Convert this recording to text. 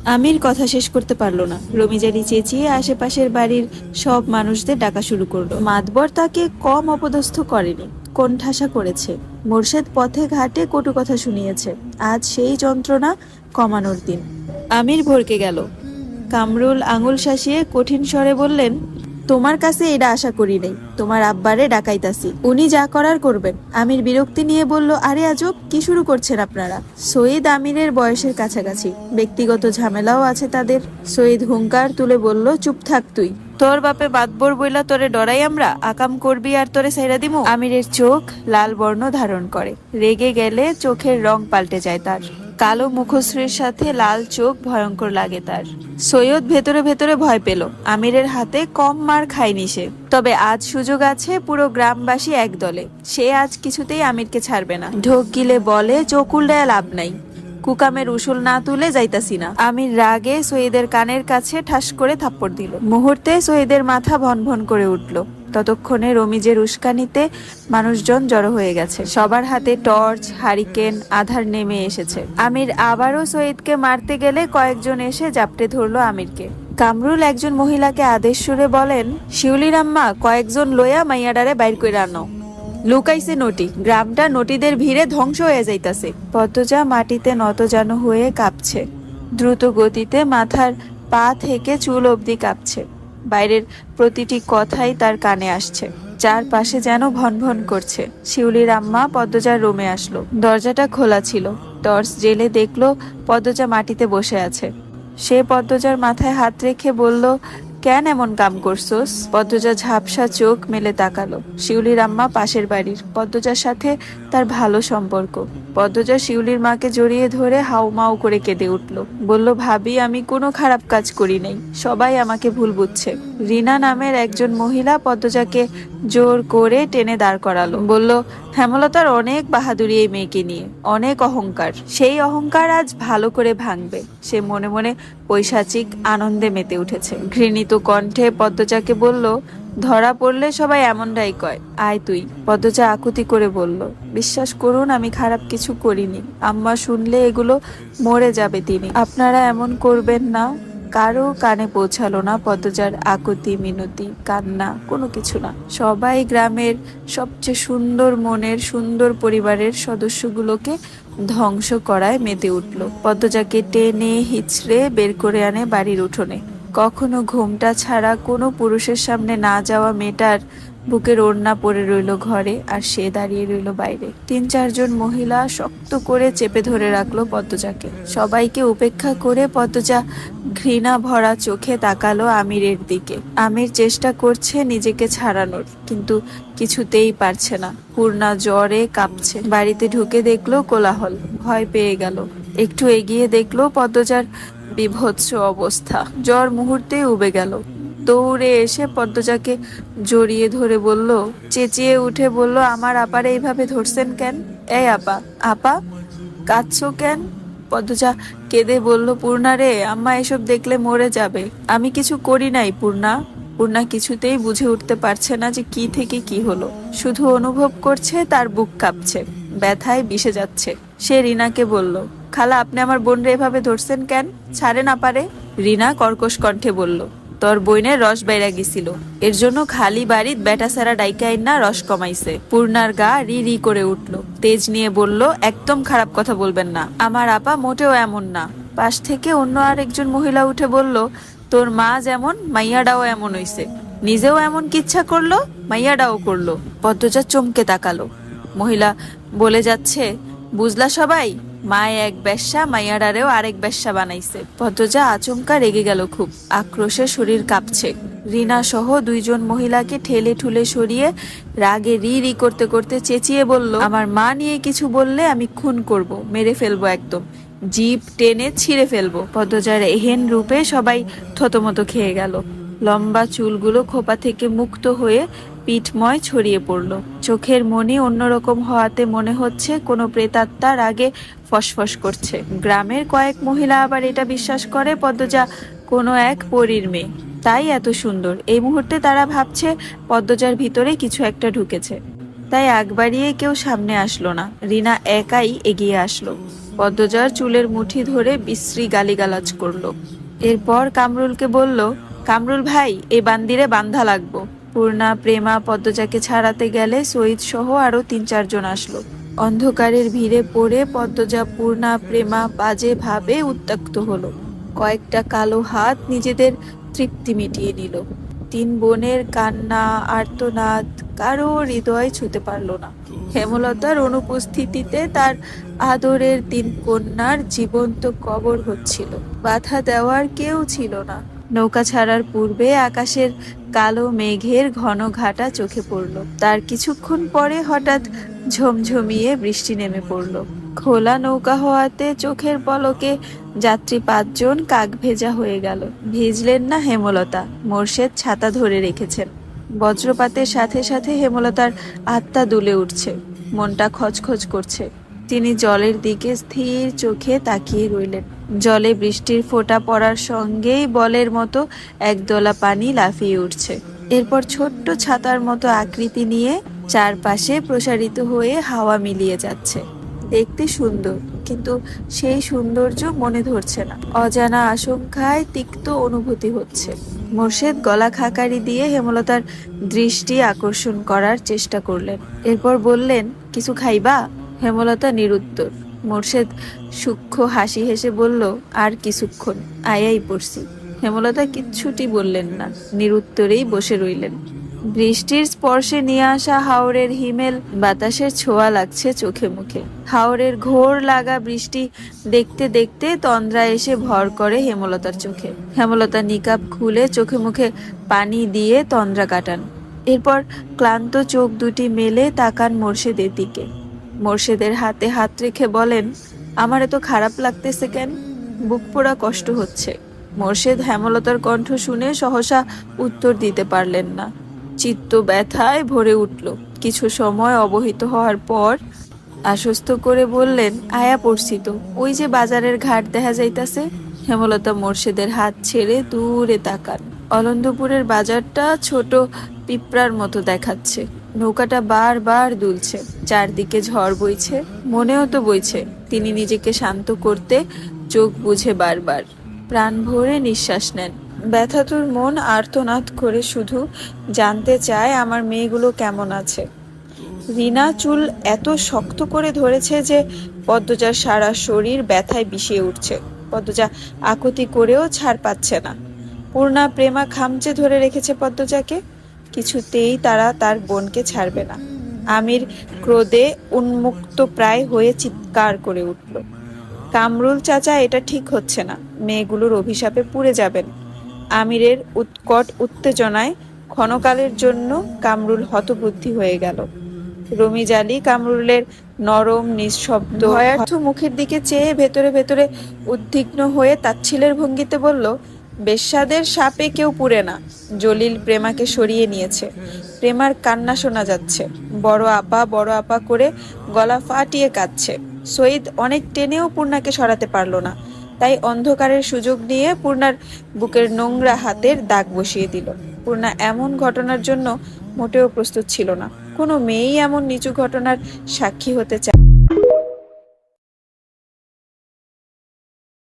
আমির কথা শেষ করতে পারলো না। রমিজারি চেঁচিয়ে আশেপাশের বাড়ির সব মানুষদের ডাকা শুরু করলো। মাতবর তাকে কম অপদস্থ করেনি, কোণঠাসা করেছে। মোর্শেদ পথে ঘাটে কটু কথা শুনিয়েছে। আজ সেই যন্ত্রণা কমানোর দিন। আমির ভড়কে গেল। কামরুল আঙুল শাসিয়ে কঠিন স্বরে বললেন, তোমার কাছে এটা আশা করি নাই। তোমার আব্বারে ডাকাইতাছি, উনি যা করার করবেন। আমির বিরক্তি নিয়ে বলল, আরে আজব, কি শুরু করছেন আপনারা? সঈদ আমিরের বয়সের কাছাকাছি, ব্যক্তিগত ঝামেলাও আছে তাদের। সঈদ হুঙ্কার তুলে বলল, চুপ থাক তুই। তোর বাপে বাদবর বইলা তোরে ডরাই আমরা? আকাম করবি আর তোরে সাইরা দিমু? আমিরের চোখ লাল বর্ণ ধারণ করে। রেগে গেলে চোখের রং পাল্টে যায় তার। কালো মুখশ্রীর সাথে লাল চোখ ভয়ঙ্কর লাগে তার। সৈয়দ ভেতরে ভেতরে ভয় পেল। আমিরের হাতে কম মার খায়নি সে। তবে আজ সুযোগ আছে, পুরো গ্রামবাসী এক দলে। সে আজ কিছুতেই আমিরকে ছাড়বে না। ঢোক গিলে বলে, চোখ উল্টায় লাভ নাই। কুকামের উসুল না তুলে যাইতাছি না। আমির রাগে সৈয়দের কানের কাছে ঠাস করে থাপ্পড় দিল। মুহূর্তে সৈয়দের মাথা ভনভন করে উঠল। ততক্ষণে রমিজের উস্কানিতে মানুষজন জড়ো হয়ে গেছে। সবার হাতে টর্চ, হারিকেন, আধার নেমে এসেছে। আমির আবারও সৈয়দকে মারতে গেলে কয়েকজন এসে জাপটে ধরলো আমিরকে। কামরুল একজন মহিলাকে আদেশ সুরে বলেন, শিউলির আম্মা, কয়েকজন লইয়া মাইয়াডারে বাইর কইরা আনো। লুকাইছে নটি, গ্রামটা নটিদের ভিড়ে ধ্বংস হয়ে যাইতাছে। পদ্মজা মাটিতে নতজানু হয়ে কাঁপছে। দ্রুত গতিতে মাথার পা থেকে চুল অবধি কাঁপছে। বাইরের প্রতিটি কথাই তার কানে আসছে। চারপাশে যেন ভনভন করছে। শিউলির আম্মা পদ্মজার রুমে আসলো। দরজাটা খোলা ছিল। টর্চ জেলে দেখলো পদ্মজা মাটিতে বসে আছে। সে পদ্মজার মাথায় হাত রেখে বলল, কেন এমন কাম করছোস? পদ্মজা ঝাপসা চোখ মেলে তাকালো। শিউলির আম্মা পাশের বাড়ির। পদ্মজার সাথে তার ভালো সম্পর্ক। পদ্মজা শিউলির মাকে জড়িয়ে ধরে হাউমাউ করে কেঁদে উঠল। বলল, ভাবি, আমি কোনো খারাপ কাজ করি নাই, সবাই আমাকে ভুল বুঝছে। রিনা নামের একজন মহিলা পদ্মজাকে জোর করে টেনে দাঁড় করালো। বলল, হেমলতার অনেক বাহাদুরি এই মেয়েকে নিয়ে, অনেক অহংকার। সেই অহংকার আজ ভালো করে ভাঙবে। সে মনে মনে পৈশাচিক আনন্দে মেতে উঠেছে। ঘৃণিত কণ্ঠে পদ্মজাকে বলল, ধরা পড়লে সবাই এমনটাই কয়, আয় তুই। পদ্মজা আকুতি করে বলল, বিশ্বাস করুন, আমি খারাপ কিছু করিনি। আম্মা শুনলে এগুলো মরে যাবে তিনি। আপনারা এমন করবেন না। কারো কানে পৌঁছালো না পদ্মজার আকুতি, মিনতি, কান্না, কোনো কিছু না। সবাই গ্রামের সবচেয়ে সুন্দর মনের, সুন্দর পরিবারের সদস্যগুলোকে ধ্বংস করায় মেতে উঠল। পদ্মজাকে টেনে হিচড়ে বের করে আনে বাড়ির উঠোনে। কখনো ঘোমটা ছাড়া কোনো পুরুষের সামনে না যাওয়া মেয়েটার বুকের ওড়না পড়ে রইল ঘরে, আর সে দাঁড়িয়ে রইল বাইরে। 3-4 জন মহিলা শক্ত করে চেপে ধরে রাখলো পদ্মজাকে। সবাইকে উপেক্ষা করে পদ্মজা ঘৃণা ভরা চোখে তাকালো আমিরের দিকে। আমির চেষ্টা করছে নিজেকে ছাড়ানোর, কিন্তু কিছুতেই পারছে না। পূর্ণা জ্বরে কাঁপছে। বাড়িতে ঢুকে দেখলো কোলাহল। ভয় পেয়ে গেল। একটু এগিয়ে দেখলো পদ্মজার বিভৎস অবস্থা। জ্বর মুহূর্তেই উবে গেল। দৌড়ে এসে পদ্মজাকে জড়িয়ে ধরে বলল, চেঁচিয়ে উঠে বলল, আমার আপারে এইভাবে ধরছেন কেন? এই আপা, আপা, কাঁদছো কেন? পদ্মজা কেঁদে বলল, পূর্ণা রে, আম্মা এসব দেখলে মরে যাবে। আমি কিছু করি নাই পূর্ণা। পূর্ণা কিছুতেই বুঝে উঠতে পারছে না যে কি থেকে কি হলো। শুধু অনুভব করছে তার বুক কাঁপছে, ব্যথায় বিষে যাচ্ছে। সে রিনাকে বলল, খালা, আপনি আমার বোনরে এভাবে ধরছেন কেন? ছাড়ে না পারে। রিনা কর্কশ কণ্ঠে বলল, তোর বইনের রস বাইরা গেছিল, এর জন্য খালি বাড়িত বেটা সারা ডাইকাইন না রস কমাইছে। পূর্ণার গা রি রি করে উঠল। তেজ নিয়ে বলল, একদম খারাপ কথা বলবেন না, আমার আপা মোটেও এমন না। পাশ থেকে অন্য আরেকজন মহিলা উঠে বলল, তোর মা যেমন, মাইয়াডাও এমন হইছে। নিজেও এমন কিচ্ছা করলো, মাইয়াডাও করলো। পদ্মজা চমকে তাকালো। মহিলা বলে যাচ্ছে, বুঝলা সবাই, মায় এক বেশ্যা, মাইয়াডারেও আরেক বেশ্যা বানাইছে। পদ্মজা আচমকা রেগে গেল খুব। আক্রোশে শরীর কাঁপছে। রিনা সহ 2 জন মহিলাকে ঠেলে ঠুলে সরিয়ে রাগে রি রি করতে করতে চেঁচিয়ে বলল, আমার মা নিয়ে কিছু বললে আমি খুন করব, মেরে ফেলবো, একদম জিভ টেনে ছিঁড়ে ফেলবো। পদ্মজার এহেন রূপে সবাই থতমত খেয়ে গেল। লম্বা চুলগুলো খোপা থেকে মুক্ত হয়ে পিঠময় ছড়িয়ে পড়ল। চোখের মনি অন্যরকম হওয়াতে মনে হচ্ছে কোনো প্রেতাত্মার আগে ফসফস করছে। গ্রামের কয়েক মহিলা আবার এটা বিশ্বাস করে পদ্মজা কোনো এক পরীর মেয়ে, তাই এত সুন্দর। এই মুহূর্তে তারা ভাবছে পদ্মজার ভিতরে কিছু একটা ঢুকেছে। তাই আগ বাড়িয়ে কেউ সামনে আসলো না। রিনা একাই এগিয়ে আসলো। পদ্মজার চুলের মুঠি ধরে বিশ্রী গালিগালাজ করলো। এরপর কামরুলকে বলল, কামরুল ভাই, এই বান্দিরে বান্ধা লাগবো। পূর্ণা, প্রেমা পদ্মজাকে ছাড়াতে গেলে সঈদ সহ আরো 3-4 জন আসলো। অন্ধকারের ভিড়ে পড়ে পদ্মজা, পূর্ণা, প্রেমা বাজে ভাবে উত্ত্যক্ত হলো। কয়েকটা কালো হাত নিজেদের তৃপ্তি মিটিয়ে নিল। 3 বোনের কান্না, আর্তনাদ কারো হৃদয় ছুঁতে পারল না। হেমলতার অনুপস্থিতিতে তার আদরের 3 কন্যার জীবন্ত কবর হচ্ছিল। বাধা দেওয়ার কেউ ছিল না। নৌকা ছাড়ার পূর্বে আকাশের কালো মেঘের ঘন ঘাটা চোখে পড়ল। তার কিছুক্ষণ পরে হঠাৎ ঝমঝমিয়ে বৃষ্টি নেমে পড়ল। খোলা নৌকা হওয়াতে চোখের পলকে যাত্রী 5 জন কাক ভেজা হয়ে গেল। ভিজলেন না হেমলতা, মোর্শেদ ছাতা ধরে রেখেছেন। বজ্রপাতের সাথে সাথে হেমলতার আত্মা দুলে উঠছে, মনটা খচখচ করছে। তিনি জলের দিকে স্থির চোখে তাকিয়ে রইলেন। জলে বৃষ্টির ফোঁটা পড়ার সঙ্গেই বলের মতো একদলা পানি লাফিয়ে উঠছে। এরপর ছোট্ট ছাতার মতো আকৃতি নিয়ে চারপাশে প্রসারিত হয়ে হাওয়া মিলিয়ে যাচ্ছে। দেখতে সুন্দর, কিন্তু সেই সৌন্দর্য মনে ধরছে না। অজানা আশঙ্কায় তিক্ত অনুভূতি হচ্ছে। মোর্শেদ গলা খাকারি দিয়ে হেমলতার দৃষ্টি আকর্ষণ করার চেষ্টা করলেন। এরপর বললেন, কিছু খাইবা? হেমলতা নিরুত্তর। মোর্শেদ সূক্ষ্ম হাসি হেসে বলল, আর কিছুক্ষণ, আয়াই পড়ছি। হেমলতা কিচ্ছুটি বললেন না, নিরুত্তরেই বসে রইলেন। বৃষ্টির স্পর্শে নিয়ে আসা হাওরের হিমেল বাতাসের ছোঁয়া লাগছে চোখে মুখে। হাওরের ঘোর লাগা বৃষ্টি দেখতে দেখতে তন্দ্রা এসে ভর করে হেমলতার চোখে। হেমলতা নিকাব খুলে চোখে মুখে পানি দিয়ে তন্দ্রা কাটান। এরপর ক্লান্ত চোখ দুটি মেলে তাকান মোর্শেদের দিকে। মোর্শেদের হাতে হাত রেখে বলেন, আমার এত খারাপ লাগতেছে কেন? বুক পোড়া কষ্ট হচ্ছে। মোর্শেদ হেমলতার কণ্ঠ শুনে সহসা উত্তর দিতে পারলেন না। চিত্ত ব্যথায় ভরে উঠল। কিছু সময় অবহিত হওয়ার পর আশ্বস্ত করে বললেন, আয়া পড়ছি তো, ওই যে বাজারের ঘাট দেখা যাইতাছে। হেমলতা মোর্শেদের হাত ছেড়ে দূরে তাকান। অলন্দপুরের বাজারটা ছোট পিঁপড়ার মতো দেখাচ্ছে। নৌকাটা বারবার দুলছে, চারদিকে ঝড় বইছে, মনেও তো বইছে। তিনি নিজেকে শান্ত করতে চোখ বুঝে বারবার প্রাণ ভরে নিঃশ্বাস নেন। ব্যথাতুর মন আর্তনাদ করে শুধু জানতে চায়, আমার মেয়েগুলো কেমন আছে। রিনা চুল এত শক্ত করে ধরেছে যে পদ্মজার সারা শরীর ব্যথায় বিষিয়ে উঠছে। পদ্মজা আকুতি করেও ছাড় পাচ্ছে না। পূর্ণা, প্রেমা খামচে ধরে রেখেছে পদ্মজাকে। কিছুতেই তারা তার বোনকে ছাড়বে না। আমির ক্রোধে উন্মুক্ত প্রায় হয়ে চিৎকার করে উঠল, কামরুল চাচা, এটা ঠিক হচ্ছে না। মেয়েগুলোর অভিশাপে পুড়ে যাবেন। আমিরের উৎকট উত্তেজনায় ক্ষণকালের জন্য কামরুল হতবুদ্ধি হয়ে গেল। রমিজ আলী কামরুলের নরম নিঃশব্দ ভয়ার্থ মুখের দিকে চেয়ে ভেতরে ভেতরে উদ্বিগ্ন হয়ে তাচ্ছিলের ভঙ্গিতে বলল, বেশ্যাদের সাপে কেউ পুড়ে না। জলিল প্রেমাকে সরিয়ে নিয়েছে। প্রেমার কান্না শোনা যাচ্ছে। বড় আপা করে গলা ফাটিয়ে কাঁদছে। সঈদ অনেক টেনেও পূর্ণাকে সরাতে পারল না। তাই অন্ধকারের সুযোগ নিয়ে পূর্ণার বুকের নোংরা হাতের দাগ বসিয়ে দিল। পূর্ণা এমন ঘটনার জন্য মোটেও প্রস্তুত ছিল না। কোনো মেয়েই এমন নিচু ঘটনার সাক্ষী হতে চায়